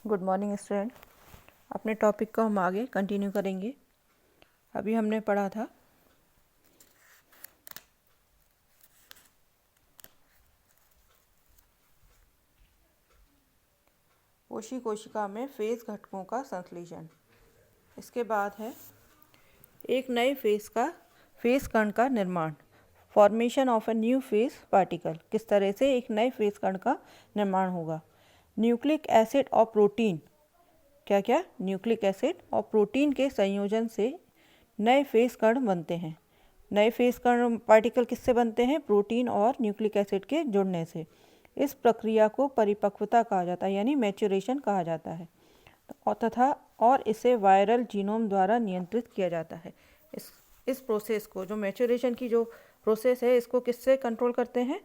Good morning student. अपने topic को हम आगे कंटिन्यू करेंगे। अभी हमने पढ़ा था कोशी कोशिका में फेस घटकों का संश्लेषण। इसके बाद है एक नए फेस कण का निर्माण, formation of a new face particle. किस तरह से एक नए फेस कण का निर्माण होगा। न्यूक्लिक एसिड और प्रोटीन, क्या न्यूक्लिक एसिड और प्रोटीन के संयोजन से नए फेस कण बनते हैं। नए फेस कण पार्टिकल किससे बनते हैं? प्रोटीन और न्यूक्लिक एसिड के जुड़ने से। इस प्रक्रिया को परिपक्वता कहा जाता है, यानी मैच्योरेशन कहा जाता है, और इसे वायरल जीनोम द्वारा नियंत्रित किया जाता है। इस प्रोसेस को, जो मैच्योरेशन की जो प्रोसेस है, इसको किससे कंट्रोल करते हैं?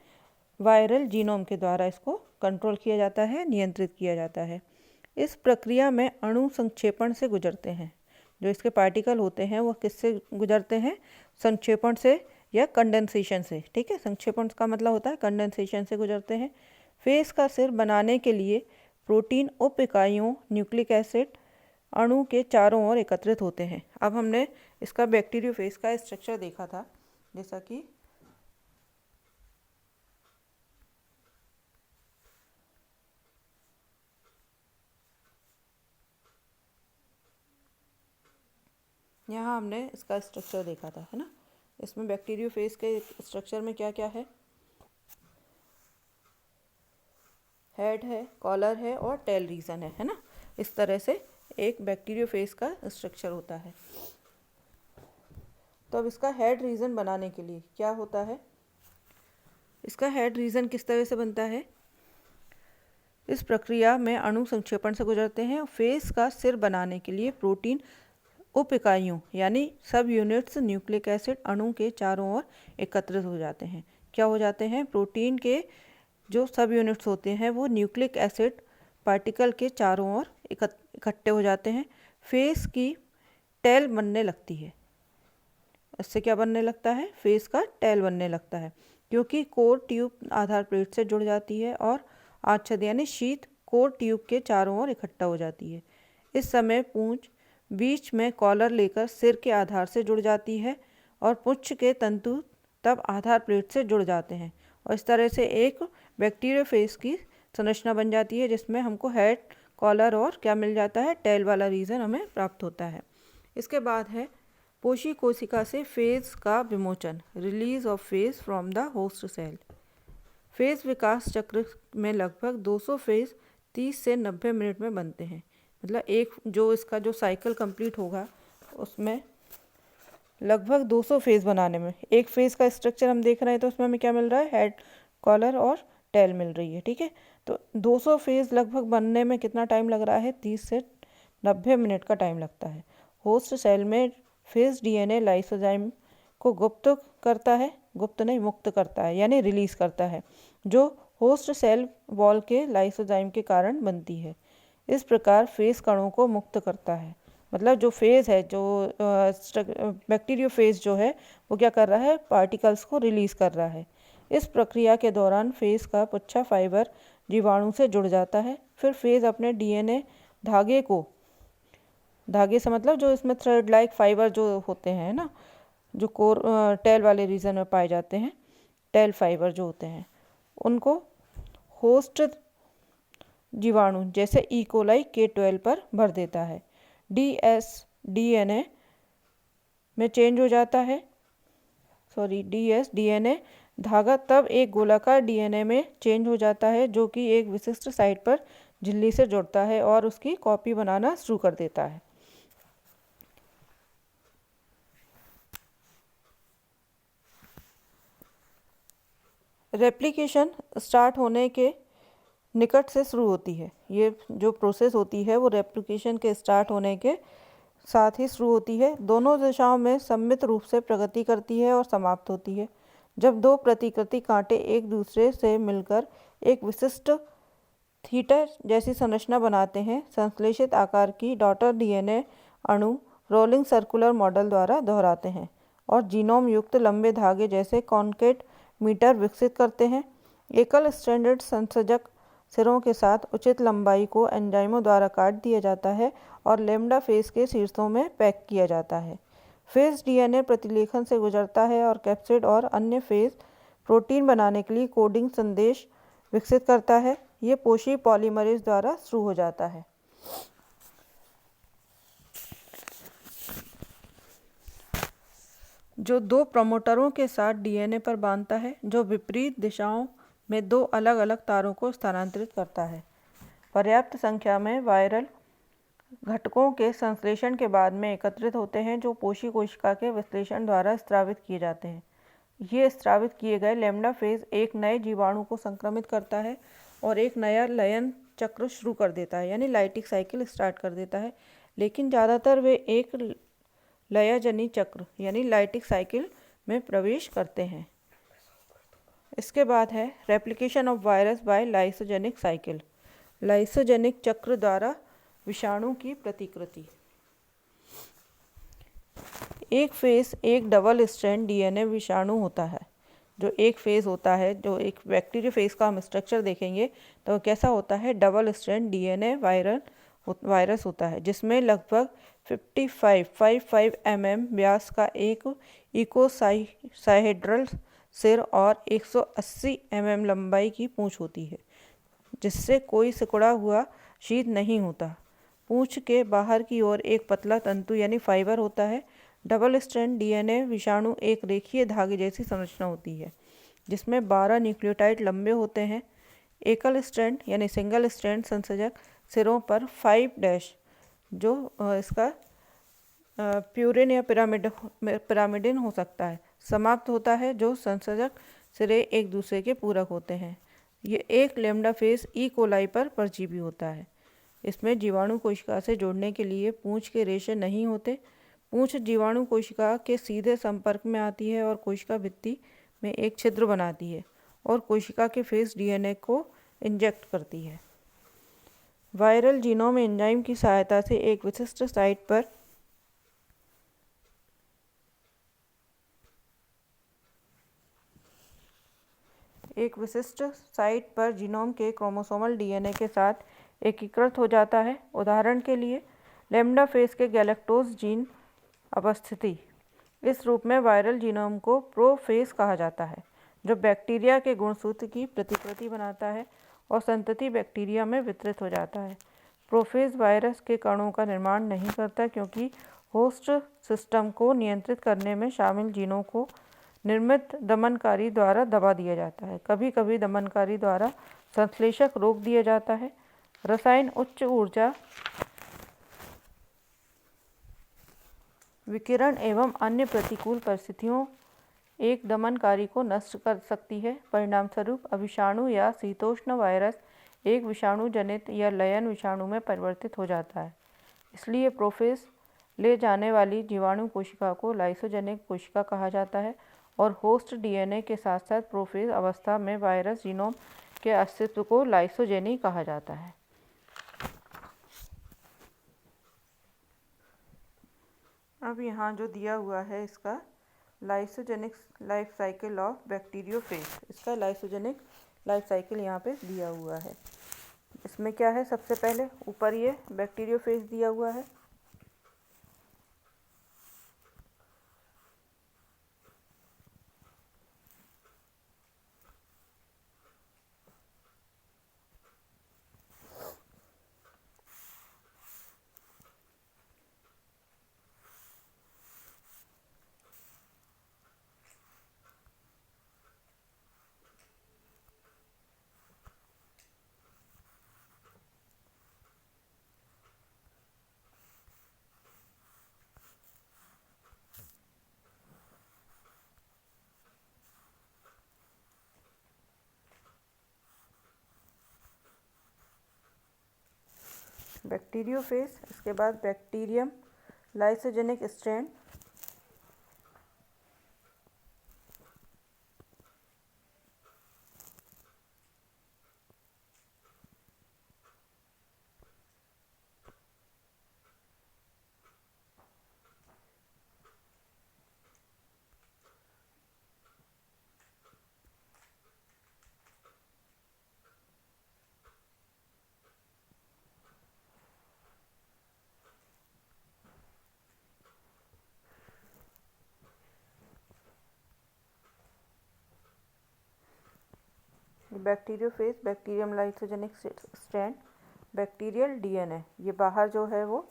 वायरल जीनोम के द्वारा इसको कंट्रोल किया जाता है, नियंत्रित किया जाता है। इस प्रक्रिया में अणु संक्षेपण से गुजरते हैं। जो इसके पार्टिकल होते हैं वो किससे गुजरते हैं? संक्षेपण से या कंडेंसेशन से। ठीक है, संक्षेपण का मतलब होता है कंडेंसेशन से गुजरते हैं। फेस का सिर बनाने के लिए प्रोटीन उप इकाइयों न्यूक्लिक एसिड अणु के चारों ओर एकत्रित होते हैं। अब हमने इसका बैक्टीरियोफेज का स्ट्रक्चर देखा था, जैसा कि यहाँ हमने इसका स्ट्रक्चर देखा था, है ना। इसमें बैक्टीरियोफेज के स्ट्रक्चर में क्या क्या है? हेड है, कॉलर है और टेल रीजन है ना। इस तरह से एक बैक्टीरियोफेज का स्ट्रक्चर होता है। तो अब इसका हेड रीजन बनाने के लिए क्या होता है? इसका हेड रीजन किस तरह से बनता है? इस प्रक्रिया में अणु संक्षेपण से गुजरते हैं और फेस का सिर बनाने के लिए प्रोटीन उप इकाइयों यानी सब यूनिट्स न्यूक्लिक एसिड अणु के चारों ओर एकत्रित हो जाते हैं। क्या हो जाते हैं? प्रोटीन के जो सब यूनिट्स होते हैं वो न्यूक्लिक एसिड पार्टिकल के चारों ओर इकट्ठे हो जाते हैं। फेस की टेल बनने लगती है। इससे क्या बनने लगता है? फेस का टेल बनने लगता है, क्योंकि कोर ट्यूब आधार प्लेट से जुड़ जाती है और आच्छाद यानी शीत कोर ट्यूब के चारों ओर इकट्ठा हो जाती है। इस समय पूंछ बीच में कॉलर लेकर सिर के आधार से जुड़ जाती है और पुच्छ के तंतु तब आधार प्लेट से जुड़ जाते हैं, और इस तरह से एक बैक्टीरियोफेज की संरचना बन जाती है, जिसमें हमको हेड, कॉलर और क्या मिल जाता है? टेल वाला रीजन हमें प्राप्त होता है। इसके बाद है कोशी कोशिका से फेज का विमोचन, release of phase from the host cell. फेज विकास चक्र में लगभग 200 फेज 30 से 90 मिनट में बनते हैं। मतलब एक जो इसका जो साइकिल कंप्लीट होगा उसमें लगभग 200 फेज बनाने में, एक फेज का स्ट्रक्चर हम देख रहे हैं तो उसमें हमें क्या मिल रहा है? हेड, कॉलर और टेल मिल रही है। ठीक है, तो 200 फेज लगभग बनने में कितना टाइम लग रहा है? 30 से 90 मिनट का टाइम लगता है। होस्ट सेल में फेज डीएनए लाइसोजाइम को मुक्त करता है, यानी रिलीज करता है, जो होस्ट सेल वॉल के लाइसोजाइम के कारण बनती है। इस प्रकार फेज कणों को मुक्त करता है। मतलब जो फेज है, जो बैक्टीरियोफेज जो है वो क्या कर रहा है? पार्टिकल्स को रिलीज कर रहा है। इस प्रक्रिया के दौरान फेज का पुच्छा फाइबर जीवाणु से जुड़ जाता है। फिर फेज अपने डीएनए धागे से मतलब जो इसमें थ्रेड लाइक फाइबर जो होते हैं ना, जो कोर टेल वाले रीजन में पाए जाते हैं, टेल फाइबर जो होते हैं, उनको होस्ट जीवाणु जैसे ई कोलाई K12 पर भर देता है। डीएसडीएनए में चेंज हो जाता है, डीएसडीएनए धागा तब एक गोलाकार डीएनए में चेंज हो जाता है, जो कि एक विशिष्ट साइट पर झिल्ली से जुड़ता है और उसकी कॉपी बनाना शुरू कर देता है। रेप्लिकेशन स्टार्ट होने के निकट से शुरू होती है। ये जो प्रोसेस होती है वो रेप्लिकेशन के स्टार्ट होने के साथ ही शुरू होती है। दोनों दिशाओं में सम्मिलित रूप से प्रगति करती है और समाप्त होती है। जब दो प्रतिकृति कांटे एक दूसरे से मिलकर एक विशिष्ट थीटा जैसी संरचना बनाते हैं, संश्लेषित आकार की डॉटर डीएनए अणु रोलिंग सर्कुलर मॉडल द्वारा दोहराते हैं और जीनोम युक्त लंबे धागे जैसे कॉन्केट मीटर विकसित करते हैं। एकल स्ट्रैंडेड संसर्जक सिरों के साथ उचित लंबाई को एंजाइमों द्वारा काट दिया जाता है और लैम्डा फेस के शीर्षों में पैक किया जाता है। फेस डीएनए प्रतिलेखन से गुजरता है और कैप्सिड और अन्य फेस प्रोटीन बनाने के लिए कोडिंग संदेश विकसित करता है। ये पोषी पॉलीमरेज द्वारा शुरू हो जाता है। जो दो प्रमोटरों के साथ डीएनए पर बांधता है, जो विपरीत दिशाओं में दो अलग अलग तारों को स्थानांतरित करता है। पर्याप्त संख्या में वायरल घटकों के संश्लेषण के बाद में एकत्रित होते हैं, जो पोषी कोशिका के विश्लेषण द्वारा स्रावित किए जाते हैं। ये स्रावित किए गए लैम्डा फेज एक नए जीवाणु को संक्रमित करता है और एक नया लयन चक्र शुरू कर देता है, यानी लाइटिक साइकिल स्टार्ट कर देता है। लेकिन ज़्यादातर वे एक लयजनी चक्र यानी लाइटिक साइकिल में प्रवेश करते हैं। इसके बाद है replication of virus bye lysogenic cycle. Lysogenic चक्र द्वारा विषाणु की प्रतिकृति। एक फेस एक डबल स्ट्रैंड डीएनए विषाणु होता है। जो एक फेस होता है, जो एक बैक्टीरिया फेस का हम स्ट्रक्चर देखेंगे तो कैसा होता है, डबल स्ट्रैंड डीएनए वायरस होता है, जिसमें लगभग 55 mm व्यास का एक इकोसाहेड्रल सिर और 180 mm लंबाई की पूंछ होती है, जिससे कोई सिकुड़ा हुआ शीत नहीं होता। पूंछ के बाहर की ओर एक पतला तंतु यानी फाइबर होता है। डबल स्ट्रैंड डीएनए विषाणु एक रेखीय धागे जैसी संरचना होती है, जिसमें 12 न्यूक्लियोटाइड लंबे होते हैं। एकल स्ट्रैंड यानी सिंगल स्ट्रैंड संसर्जक सिरों पर 5' जो इसका प्यूरिन या पिरामिडिन हो सकता है, समाप्त होता है, जो संसर्जक सिरे एक दूसरे के पूरक होते हैं। ये एक लैम्डा फेस ई कोलाई पर परजीवी होता है। इसमें जीवाणु कोशिका से जोड़ने के लिए पूंछ के रेशे नहीं होते। पूंछ जीवाणु कोशिका के सीधे संपर्क में आती है और कोशिका भित्ति में एक छिद्र बनाती है और कोशिका के फेस डीएनए को इंजेक्ट करती है। वायरल जीनोम एंजाइम की सहायता से एक विशिष्ट साइट पर जीनोम के क्रोमोसोमल डीएनए के साथ एकीकृत हो जाता है। उदाहरण के लिए लैम्डा फेस के गैलेक्टोज जीन अवस्थिति। इस रूप में वायरल जीनोम को प्रोफेस कहा जाता है, जो बैक्टीरिया के गुणसूत्र की प्रतिकृति बनाता है और संतति बैक्टीरिया में वितरित हो जाता है। प्रोफेज वायरस के कणों का निर्माण नहीं करता, क्योंकि होस्ट सिस्टम को नियंत्रित करने में शामिल जीनों को निर्मित दमनकारी द्वारा दबा दिया जाता है। कभी कभी दमनकारी द्वारा संश्लेषक रोक दिया जाता है। रसायन उच्च ऊर्जा विकिरण एवं अन्य प्रतिकूल परिस्थितियों एक दमनकारी को नष्ट कर सकती है। परिणामस्वरूप अविषाणु या शीतोष्ण वायरस एक विषाणु जनित या लयन विषाणु में परिवर्तित हो जाता है। इसलिए प्रोफेस ले जाने वाली जीवाणु कोशिका को लाइसोजेनिक कोशिका कहा जाता है और होस्ट डीएनए के साथ साथ प्रोफेज अवस्था में वायरस जीनोम के अस्तित्व को लाइसोजेनी कहा जाता है। अब यहाँ जो दिया हुआ है इसका lysogenic life cycle of bacteriophage, इसका लाइसोजेनिक लाइफ साइकिल यहाँ पे दिया हुआ है। इसमें क्या है, सबसे पहले ऊपर ये बैक्टीरियोफेज दिया हुआ है। बैक्टीरियोफेज, इसके बाद bacterium, lysogenic strand, bacteriophage, bacterium lysogenic strand, bacterial DNA, ये बाहर जो है वो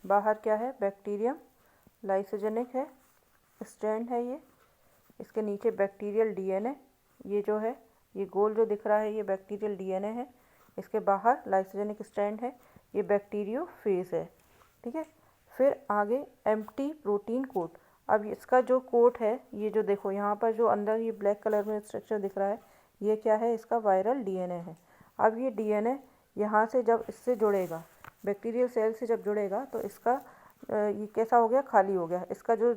बाहर क्या है, बैक्टीरियम लाइसोजेनिक है, स्ट्रैंड है ये, इसके नीचे बैक्टीरियल डीएनए, ये जो है ये गोल जो दिख रहा है ये बैक्टीरियल डीएनए है, इसके बाहर लाइसोजेनिक स्ट्रैंड है, ये बैक्टीरियोफेज है। ठीक है, फिर आगे एम्प्टी प्रोटीन कोट। अब इसका जो कोट है, ये जो देखो यहाँ पर जो अंदर ये ब्लैक कलर में स्ट्रक्चर दिख रहा है, ये क्या है, इसका वायरल डीएनए है। अब ये डीएनए यहाँ से जब इससे जुड़ेगा, बैक्टीरियल सेल से जब जुड़ेगा तो इसका ये कैसा हो गया, खाली हो गया। इसका जो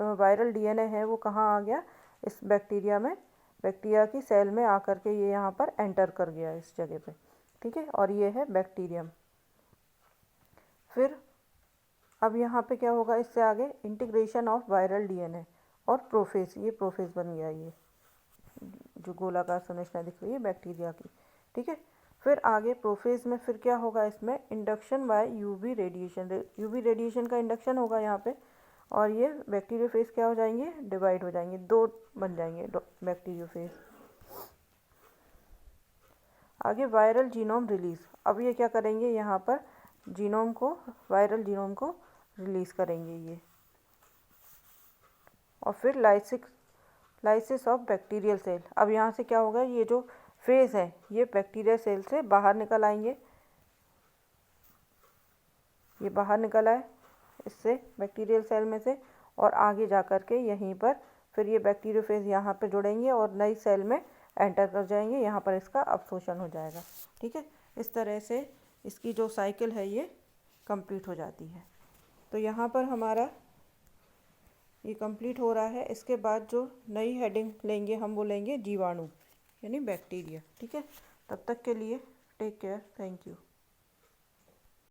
वायरल डीएनए है वो कहाँ आ गया, इस बैक्टीरिया में, बैक्टीरिया की सेल में आकर के ये यहाँ पर एंटर कर गया इस जगह पे। ठीक है, और ये है बैक्टीरियम। फिर अब यहाँ पे क्या होगा, इससे आगे इंटीग्रेशन ऑफ वायरल डीएनए और प्रोफेज, ये प्रोफेज बन गया, ये जो गोलाकार संरचना दिख रही है बैक्टीरिया की। ठीक है, फिर आगे प्रोफेज में फिर क्या होगा, इसमें induction by UV radiation, UV radiation का इंडक्शन होगा यहाँ पे, और ये बैक्टीरियोफेज क्या हो जाएंगे, डिवाइड हो जाएंगे, दो बन जाएंगे बैक्टीरियोफेज। आगे वायरल जीनोम रिलीज, अब ये क्या करेंगे, यहाँ पर जीनोम को, वायरल जीनोम को रिलीज करेंगे ये। और फिर लाइसिस ऑफ बैक्टीरियल सेल, अब यहाँ से क्या होगा, ये जो फेज है ये बैक्टीरिया सेल से बाहर निकल आएंगे, ये बाहर निकल आए इससे बैक्टीरियल सेल में से, और आगे जा कर के यहीं पर फिर ये बैक्टीरियोफेज यहाँ पे जुड़ेंगे और नई सेल में एंटर कर जाएंगे, यहाँ पर इसका अवशोषण हो जाएगा। ठीक है, इस तरह से इसकी जो साइकिल है ये कंप्लीट हो जाती है। तो यहाँ पर हमारा ये कंप्लीट हो रहा है। इसके बाद जो नई हेडिंग लेंगे हम, वो लेंगे जीवाणु यानी बैक्टीरिया। ठीक है, तब तक के लिए टेक केयर, थैंक यू।